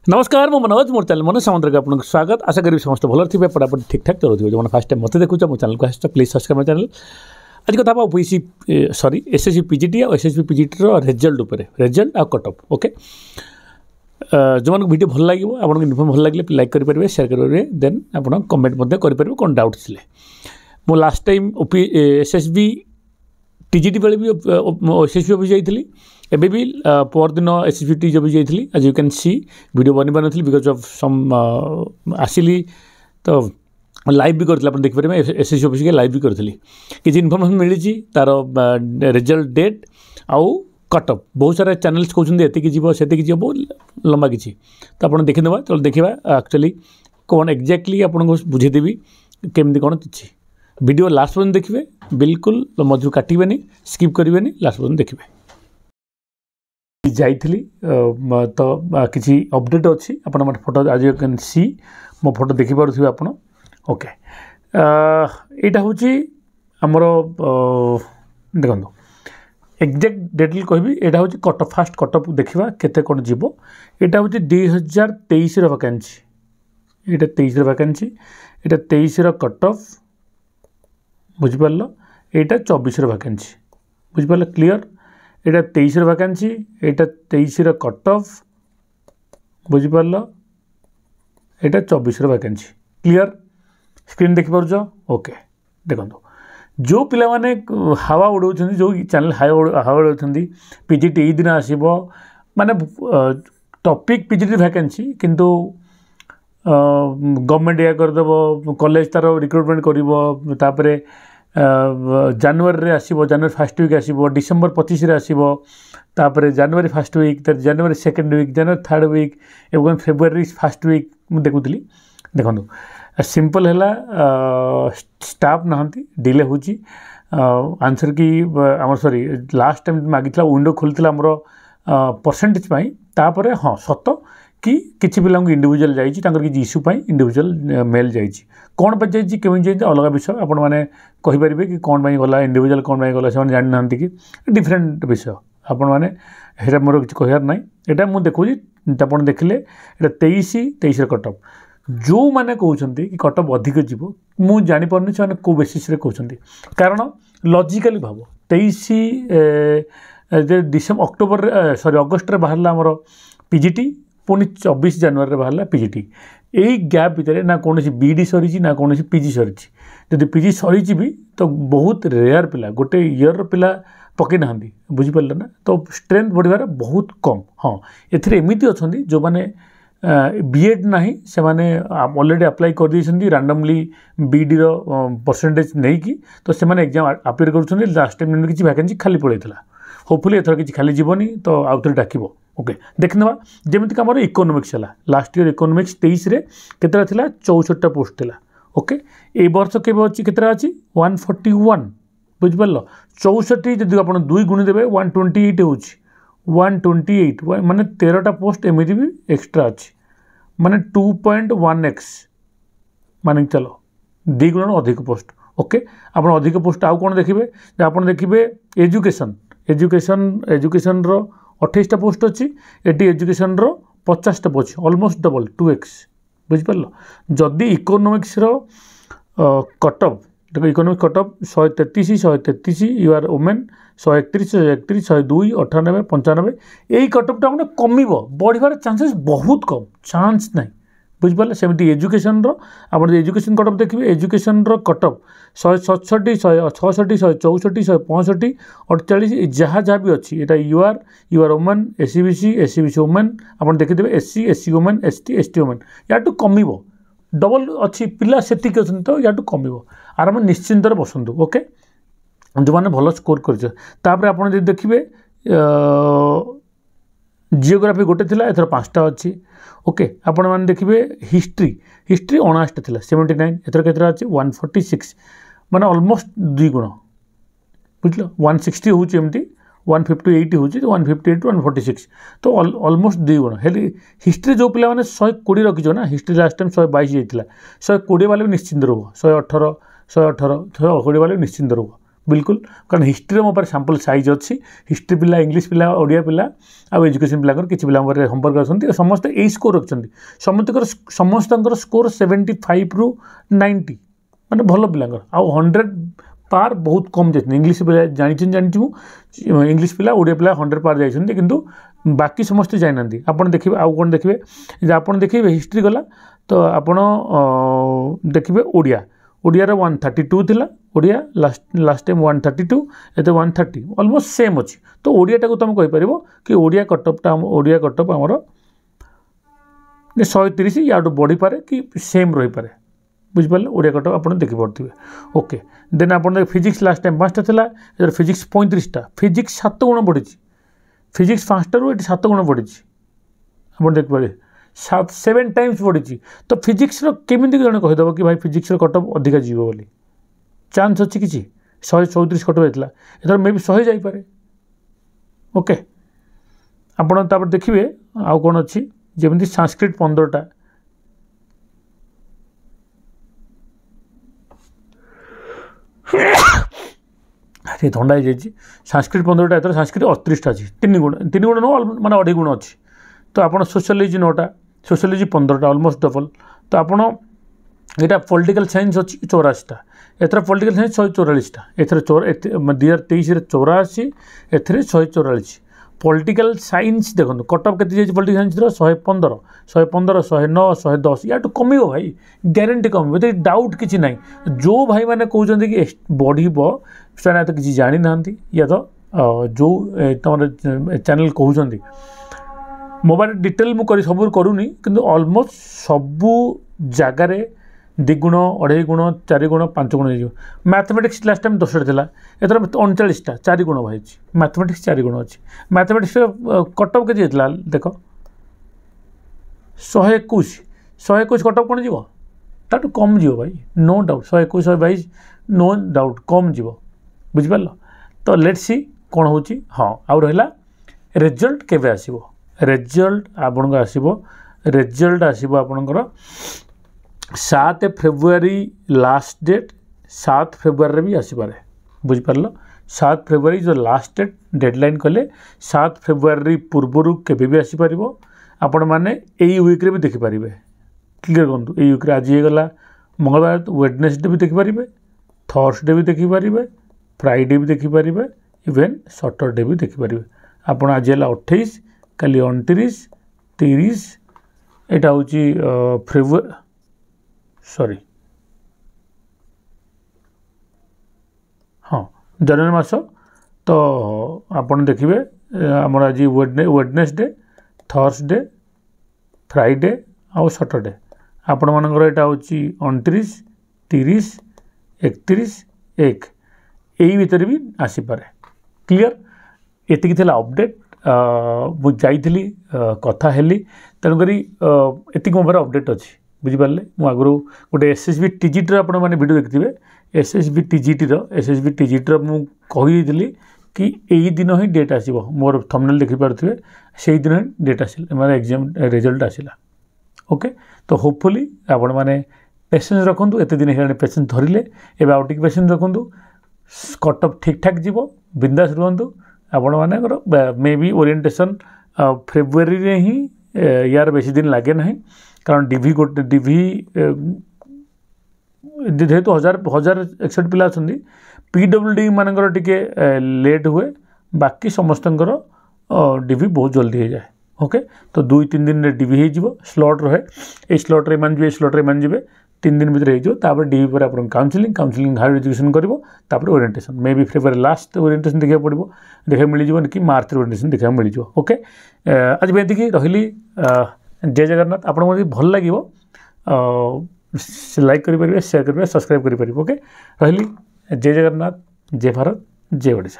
नमस्कार मो मनोज मोर चैनल मनोज सामंतर आपको स्वागत आशा करी समस्त भल थे पढ़ापढ़ी ठीक ठाक चलुवे जो फास्ट टाइम मत देखुच मो चैनल को आस प्लीज सब्सक्राइब माय चैनल। आज कथा ओपीसी सॉरी एसएससी पीजीटी और एसएससी पीजीटी रिजल्ट उपर रिजल्ट आ कट ऑफ ओके जो मन वीडियो भल लगे आपको इनफॉर्म भल लगे लाइक करेंगे शेयर करेंगे देन आप कमेंट करेंगे कौन डाउट थे मो लास्ट टाइम एसएसबी टीजीटी बेले भी एसएसबी ऑफिस जाइली एबे भी पर दिन एसएसबी टी ऑफिस जाइली आज यू कैन सी वीडियो बनी पार नी बिकज ऑफ सम आसिली तो लाइव भी करते देखिए एसएससी ऑफिस के लाइव भी करी किसी इनफॉरमेशन मिली तार रिजल्ट डेट आउ कट ऑफ बहुत सारा चैनल्स कहते एतिक जीव से बहुत लंबा किसी तो आप देखीदे चलो देखा एक्चुअली कौन एक्जाक्टली आपको बुझेदेवी केमती कौन किसी वीडियो लास्ट पर्यंत देखिए बिल्कुल मधुर काटबे स्किप करेंगे लास्ट पर्यंत देखिए जाइली तो किसी अपडेट अच्छी आप फोटो आज यू कैन सी मो फोटो देखिपे आप ओके यहाँ हूँ आमर देखो एक्जाक्ट डेट कहबी यहाँ हूँ cut off fast cut off देखा केते कौन जीव यहाँ हूँ 2023 वैकेंसी यहाँ 23 वैकेंसी यहाँ 23 कट ऑफ बुझिपार यहाँ 24 वैकेंसी बुझिपार क्लियर यहाँ 23 वैकेंसी यहाँ 23 कट ऑफ बुझिपार यहाँ 24 वैकेंसी क्लियर स्क्रीन देखिपुर ओके देखो जो पिला माने हावा उड़ाऊँ जो चैनल हावा उड़ाऊँ पीजीटी यही दिन आसो माने टॉपिक पीजीटी वैकेंसी किंतु गवर्नमेंट या करदेव कॉलेज तार रिक्रुटमेंट कर जनवरी आसो जनवरी फर्स्ट वीक आसो डिसेम्बर 25 आसो तापर जनवरी फर्स्ट वीक जनवरी सेकेंड वीक जनवरी थर्ड वीक एवं फेब्रुआरी फर्स्ट वीक मुझे देखुली देखो सिंपल है स्टाफ नहांती डिले हो आंसर की आम सॉरी लास्ट टाइम मागी विंडो खोली आमर परसेंटेज तापर हाँ सत कि किसी पिला इंडिविजुअल जाइए किसी इश्यू इंडिविजुअल मेल जाइए कौन पर जाइए केमी जाइए अलग विषय आपण मैंने कहींपारे कि कौन गला इंडिविजुअल कौन गला से जानी ना कि डिफरेन्ट विषय आपण मैंने मोर किसी कहार ना यहाँ मुझे देखिए आप देखिले यहाँ 23 कट ऑफ जो मैंने कहते कि कट ऑफ अधिक जीव मुझे जापारे से कौ बेसीस कहते कारण लॉजिकली भाव 23 डिसेम्बर अक्टोबर सॉरी अगस्ट बाहर आमर पीजीटी पुणी 24 जनवरी बाहर पीजीटी यही गैप भितर ना कौन बीडी सरी ना कौन पीजी सरी जब पीजी सरी भी तो बहुत रेयर पिला गोटे इयर पिला पकई ना बुझीपारे ना तो स्ट्रेंथ बढ़िया बहुत कम हाँ एमती अच्छा जो मैंने बीएड ना से ऑलरेडी अप्लाई कर दी रैंडमली बीडी परसेंटेज नहीं कि तो से एग्जाम अपेयर कर लास्ट टाइम किसी वैकेंसी खाली पड़ेगा होपफुली एथर किसी खाली जीवनी तो आउ थे डाक ओके देखने जमीक आम इकोनोमिक्स है लास्ट ईयर इकोनोमिक्स 23 केतरा 64 पोस्ट थी ओके ये वर्ष के अच्छी केतरा अच्छी 141 बुझिपार 64 जब आप दुई गुणी देवे 128 हो 128 माने 13टा पोस्ट एमती भी एक्सट्रा अच्छी माने 2.1x मान चलो दी गुण अधिक पोस्ट ओके आप अधिक पोस्ट आउ कौन देखिए आप देखिए एजुकेशन एजुकेशन एजुकेशन 28टा पोस्ट अच्छी ये एजुकेशन 50टा पोस्ट ऑलमोस्ट डबल 2x बुझिपार जदि इकोनोमिक्स कट ऑफ देखो economics cut off 133 U are women 131 131 102 98 95 यही कट ऑफ मैंने कम बढ़ार चांसेस बहुत कम चांस ना बुझिपारे सेमती एजुकेशन आप एजुकेशन कट ऑफ देखिए एजुकेशन कट ऑफ 167 166 164 165 48 जहाँ जहाँ भी अच्छी यहाँ you are women SC BC women आप देखिए एससी वुमेन एसटी वुमेन या कम डबल अच्छी पिला से तो या कम आराम निश्चिंत बसतु ओके जो मैंने भल स्कोर कर देखिए जियोग्राफी गोटे थी एथर 5टा अच्छी ओके आपण मैंने देखिए हिस्ट्री 19टा थी 79 एथर केतरा अच्छी 146 माने ऑलमोस्ट 2 गुण बुझल 160 हूँ एमती 158 हूँ 158 146 तो ऑलमोस्ट 2 गुण हेल्ली हिस्ट्री जो पिला मैंने 120 रखीच ना हिस्ट्री लास्ट टाइम 122 जाइए 120 वाले भी निश्चिंत रुह 118 120 वाले भी निश्चिंत रुह बिल्कुल कारण हिस्ट्री मो सैंपल साइज अच्छी हिस्ट्री पिला इंग्लीश पिला ओडिया पिला आउ एजुकेशन पिला किसी पिला होमवर्क आसते समस्ते यही स्कोर रखते समस्त स्कोर 75 ରୁ 90 माने भल पिला आउ 100 पार बहुत कम जाते इंग्लीश पिला जानी इंग्लीश पिला ओडिया पिला 100 पार जाइए किंतु बाकी समस्ते जाना आप देखिए आउ कौन देखिए आप देखिए हिस्ट्री गला तो आपड़ देखिए ओडिया ओडिया 132 थिला ओडिया लास्ट टाइम 132 एते 130 ऑलमोस्ट सेम अच्छी तो ओडियाटा को तुम कहीपर कि ओडिया कटअपटा ओडिया कटअप आमर 130 या बढ़ी पारे कि सेम रही पारे बुझिपारे ओडिया कटअप आप देखिपे ओके देन आप फिजिक्स लास्ट टाइम 5टा थिला फिजिक्स 35टा फिजिक्स 7 गुण बढ़ी फिजिक्स 5टा रू 7 गुण बढ़ी आप देखिए 7 टाइम्स बढ़ी तो फिजिक्स केमी जन कहीदेव कि भाई फिजिक्स कटअप अधिका जीव बोली चांस अच्छी किसी 134 कटअप होता एथर मे भी 100 जापे ओके आपड़ देखिए आउ कौन अच्छी जमी संस्कृत 15टा थंडा हो जाए संस्कृत 15टा एथर संस्कृत 38टा अच्छी 3 गुण नो माने 2.5 गुण अच्छी तो आप सोशियोलॉजी 9टा सोशियोलॉजी 15टा ऑलमोस्ट डबल तो आपड़ यहाँ पॉलिटिकल साइंस अच्छी 84टा एथर पॉलिटिकल साइंस 144टा एथर 2023 84 एथर 144 पॉलिटिकल साइंस देखो कटअप के पॉलिटिकल साइंस 115 109 110 या कम भाई ग्यारंटी कम डाउट किसी ना जो भाई मैंने कहते कि बढ़ो से तो किसी जानी ना या तो जो तुम चैनल कहते मोबाइल डिटेल मुझे सब करूनी किंतु ऑलमोस्ट सबू जगार 2 गुण 2.5 गुण 4 गुण 5 गुण हो मैथमेटिक्स लास्ट टाइम 10टा था एथर 39टा 4 गुण भाई मैथमेटिक्स 4 गुण अच्छी मैथमेटिक्स कटअप के देख 121 कटअप कौन जीव ताठू कम जीव भाई नो डाउट 121 122 नो डाउट कम जीव बुझिपार तो लेट्स सी कौन हो हाँ आउ रहा रिजल्ट केबे आसीबो रिजल्ट आपन आसीबो रिजल्ट आसीबो आपनकर 7 फेब्रुआरी लास्ट डेट 7 फेब्रुआरी भी आसीपारे बुझिपार 7 फेब्रुआरी जो लास्ट डेट डेडलाइन कले 7 फेब्रुआरी पूर्वर केबे भी आसीपार आपण मैंने यही वीक्रे भी देखिपारे क्लियर करूँ यही वीक्रे आज गला मंगलवार वेडनेसडे भी देखिपारे थर्सडे भी देखिपारे फ्राइडे भी देखिपारे इवेन सैटरडे भी देखिपारे आपण आज है 28 काली 29 30 यहाँ हूँ फेब्रुआरी सॉरी हाँ जनवरी मास तो आपन देखिए आमर आज वेडनेसडे थर्सडे फ्राइडे आउ सैटरडे आपण मानकर यहाँ हूँ 29 30 31 1 यही भितर भी आसीपारे क्लियर एतिकी थिला अपडेट मुझे कथा हेली तेणुक एतिक मो अपडेट अच्छी बुझिपारे मुझे आगु गोटे एसएसबी टीजीटी आप वीडियो देखिए एसएसबी टीजीटी मुझे कही कि यही दिन ही डेट आसो मोर थंबनेल देखिपे से दिन ही डेट आसा माने एग्जाम रिजल्ट आसला ओके तो होपफुली आपण मैंने पेसेंस रखु एत दिन है पेसेंस धरले एवं आउ टी पेसेंस रखु कटअप ठीक ठाक जीव बिंदास रुहतु आपण मानकर मे बी ओरिएंटेशन फेब्रुआरी रे ही यार बेसी दिन लगे ना कारण डिभी गोटे डिभी जेहेतु 1061 पिला अच्छा पीडब्ल्यूडी मानकर टिके लेट हुए बाकी समस्त डिभी बहुत जल्दी हो जाए ओके तो 2-3 दिन में डिभी हो स्लॉट रहे ये स्लॉट रे मान जी स्लॉट रे मान जी 3 दिन भीतर हो डिभी पर आप काउंसलिंग हायर एजुकेशन कर orientation may be February last orientation देखा पड़ो देखा मिल कि मार्च ओरिएंटेशन देखा मिल ओके आज मैं ये रही जय जगन्नाथ आप भल लगे लाइक करेंगे शेयर करेंगे सब्सक्राइब करेंगे ओके रही जय जगन्नाथ जय भारत जय ओडिशा।